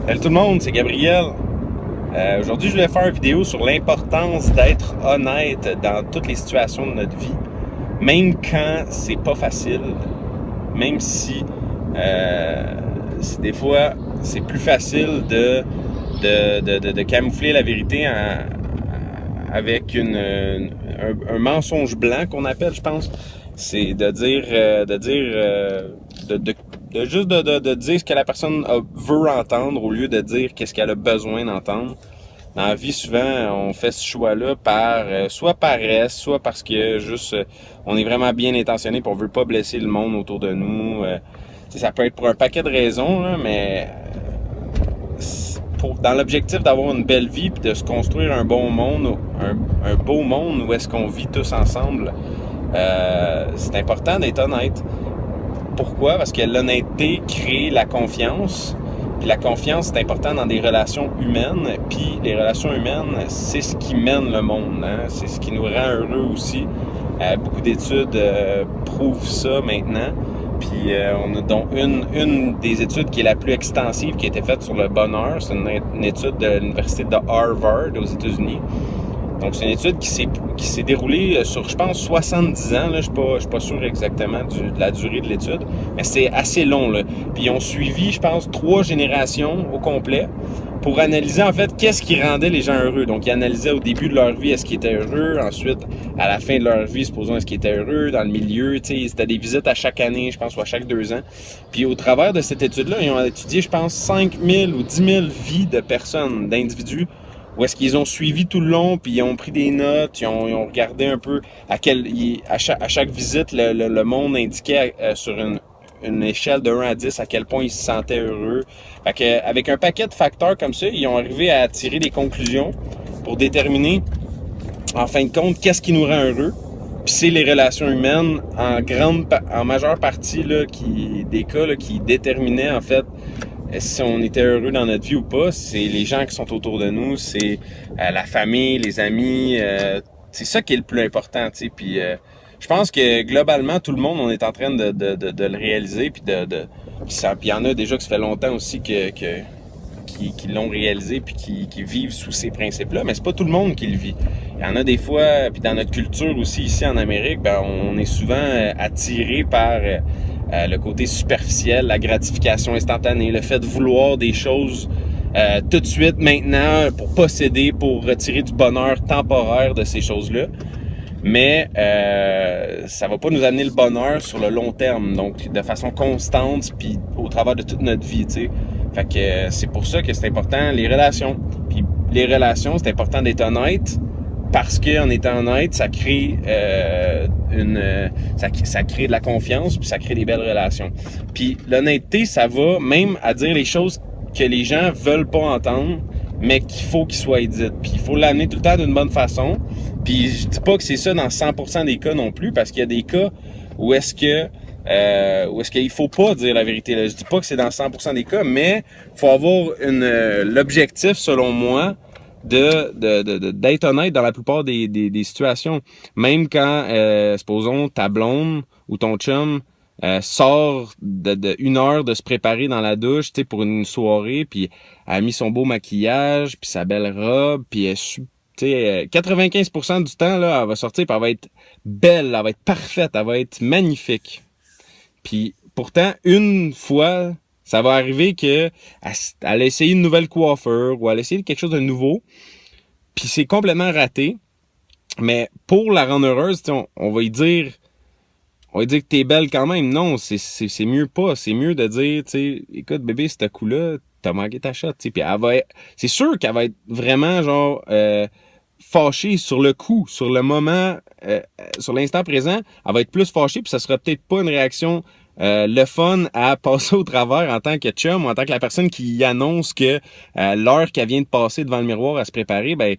Salut tout le monde, c'est Gabriel. Aujourd'hui, je voulais faire une vidéo sur l'importance d'être honnête dans toutes les situations de notre vie, même quand c'est pas facile, même si des fois c'est plus facile de camoufler la vérité avec un mensonge blanc qu'on appelle, je pense. C'est de dire ce que la personne veut entendre au lieu de dire qu'est-ce qu'elle a besoin d'entendre. Dans la vie, souvent, on fait ce choix-là par soit paresse, soit parce que juste on est vraiment bien intentionné et on veut pas blesser le monde autour de nous. Ça peut être pour un paquet de raisons, là, mais dans l'objectif d'avoir une belle vie puis de se construire un bon monde, un beau monde où est-ce qu'on vit tous ensemble, c'est important d'être honnête. Pourquoi? Parce que l'honnêteté crée la confiance. Puis la confiance, c'est important dans des relations humaines. Puis les relations humaines, c'est ce qui mène le monde. Hein? C'est ce qui nous rend heureux aussi. Beaucoup d'études prouvent ça maintenant. Puis on a donc une des études qui est la plus extensive qui a été faite sur le bonheur. C'est une étude de l'université de Harvard aux États-Unis. Donc, c'est une étude qui s'est déroulée sur, je pense, 70 ans. Là. Je suis pas sûr exactement de la durée de l'étude, mais c'est assez long. Là. Puis, ils ont suivi, je pense, 3 générations au complet pour analyser, en fait, qu'est-ce qui rendait les gens heureux. Donc, ils analysaient au début de leur vie, est-ce qu'ils étaient heureux. Ensuite, à la fin de leur vie, supposons, est-ce qu'ils étaient heureux. Dans le milieu, tu sais, c'était des visites à chaque année, je pense, ou à chaque 2 ans. Puis, au travers de cette étude-là, ils ont étudié, je pense, 5000 ou 10 000 vies de personnes, d'individus, où est-ce qu'ils ont suivi tout le long, puis ils ont pris des notes, ils ont regardé un peu à chaque visite, le monde indiquait sur une échelle de 1 à 10 à quel point ils se sentaient heureux. Fait que, avec un paquet de facteurs comme ça, ils ont arrivé à tirer des conclusions pour déterminer, en fin de compte, qu'est-ce qui nous rend heureux. Puis c'est les relations humaines en majeure partie là, des cas là, qui déterminaient en fait si on était heureux dans notre vie ou pas. C'est les gens qui sont autour de nous, c'est la famille, les amis, c'est ça qui est le plus important, tu sais. Puis je pense que globalement tout le monde on est en train de le réaliser, puis puis il y en a déjà que ça fait longtemps aussi qui l'ont réalisé puis qui vivent sous ces principes-là, mais c'est pas tout le monde qui le vit. Il y en a des fois, puis dans notre culture aussi ici en Amérique, ben on est souvent attiré par le côté superficiel, la gratification instantanée, le fait de vouloir des choses tout de suite, maintenant, pour posséder, pour retirer du bonheur temporaire de ces choses-là. Mais ça va pas nous amener le bonheur sur le long terme, donc de façon constante, puis au travers de toute notre vie, tu sais. Fait que c'est pour ça que c'est important, les relations. Puis les relations, c'est important d'être honnête, parce qu'en étant honnête, ça crée ça crée de la confiance, puis ça crée des belles relations. Puis l'honnêteté, ça va même à dire les choses que les gens veulent pas entendre, mais qu'il faut qu'ils soient dites. Puis il faut l'amener tout le temps d'une bonne façon. Puis je dis pas que c'est ça dans 100% des cas non plus, parce qu'il y a des cas où est-ce qu'il faut pas dire la vérité. Là. Je dis pas que c'est dans 100% des cas, mais faut avoir l'objectif, selon moi, d'être honnête dans la plupart des situations. Même quand, supposons, ta blonde ou ton chum sort de 1 heure de se préparer dans la douche, tu sais, pour une soirée, puis elle a mis son beau maquillage, puis sa belle robe, puis tu sais, 95% du temps, là, elle va sortir, puis elle va être belle, elle va être parfaite, elle va être magnifique. Puis pourtant, une fois, ça va arriver que elle a essayé une nouvelle coiffure ou elle a essayé quelque chose de nouveau, puis c'est complètement raté. Mais pour la rendre heureuse, on va lui dire que t'es belle quand même. Non, c'est mieux pas. C'est mieux de dire, tu sais, écoute bébé, ce coup-là, t'as manqué ta shot. Puis c'est sûr qu'elle va être vraiment genre fâchée sur le coup, sur le moment, sur l'instant présent. Elle va être plus fâchée, puis ça sera peut-être pas une réaction le fun à passer au travers en tant que chum ou en tant que la personne qui annonce que l'heure qu'elle vient de passer devant le miroir à se préparer, ben elle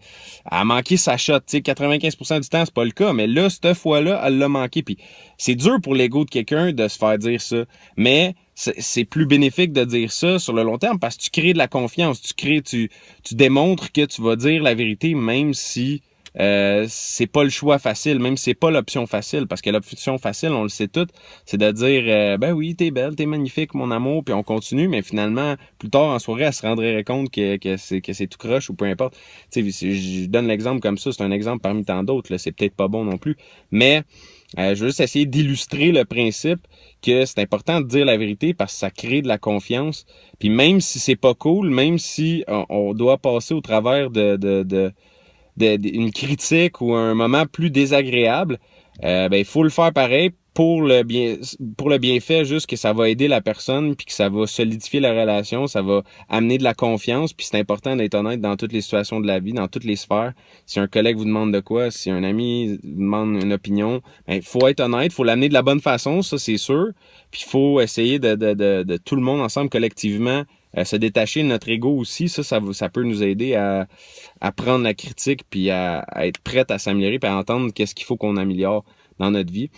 a manqué sa shot. Tu sais, 95% du temps, c'est pas le cas, mais là, cette fois-là, elle l'a manqué. Puis c'est dur pour l'ego de quelqu'un de se faire dire ça, mais c'est plus bénéfique de dire ça sur le long terme parce que tu crées de la confiance, tu démontres que tu vas dire la vérité même si c'est pas le choix facile, même si c'est pas l'option facile, parce que l'option facile, on le sait tout, c'est de dire ben oui, t'es belle, t'es magnifique, mon amour, puis on continue, mais finalement, plus tard en soirée, elle se rendrait compte que c'est tout croche ou peu importe. Tu sais, je donne l'exemple comme ça, c'est un exemple parmi tant d'autres, là, c'est peut-être pas bon non plus, mais je veux juste essayer d'illustrer le principe que c'est important de dire la vérité parce que ça crée de la confiance. Puis même si c'est pas cool, même si on doit passer au travers une critique ou un moment plus désagréable, ben il faut le faire pareil pour le bienfait, juste que ça va aider la personne puis que ça va solidifier la relation, ça va amener de la confiance, puis c'est important d'être honnête dans toutes les situations de la vie, dans toutes les sphères. Si un collègue vous demande de quoi, si un ami vous demande une opinion, ben faut être honnête, faut l'amener de la bonne façon, ça c'est sûr. Puis il faut essayer de tout le monde ensemble collectivement se détacher de notre ego aussi, ça peut nous aider à prendre la critique puis à être prête à s'améliorer puis à entendre qu'est-ce qu'il faut qu'on améliore dans notre vie.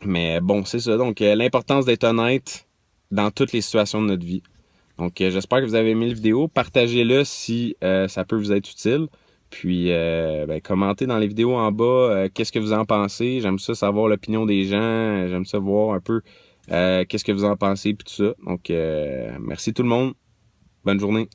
Mais bon, c'est ça. Donc, l'importance d'être honnête dans toutes les situations de notre vie. Donc, j'espère que vous avez aimé la vidéo. Partagez-le si ça peut vous être utile. Puis, ben, commentez dans les vidéos en bas qu'est-ce que vous en pensez. J'aime ça savoir l'opinion des gens. J'aime ça voir un peu qu'est-ce que vous en pensez puis tout ça. Donc, merci tout le monde. Bonne journée.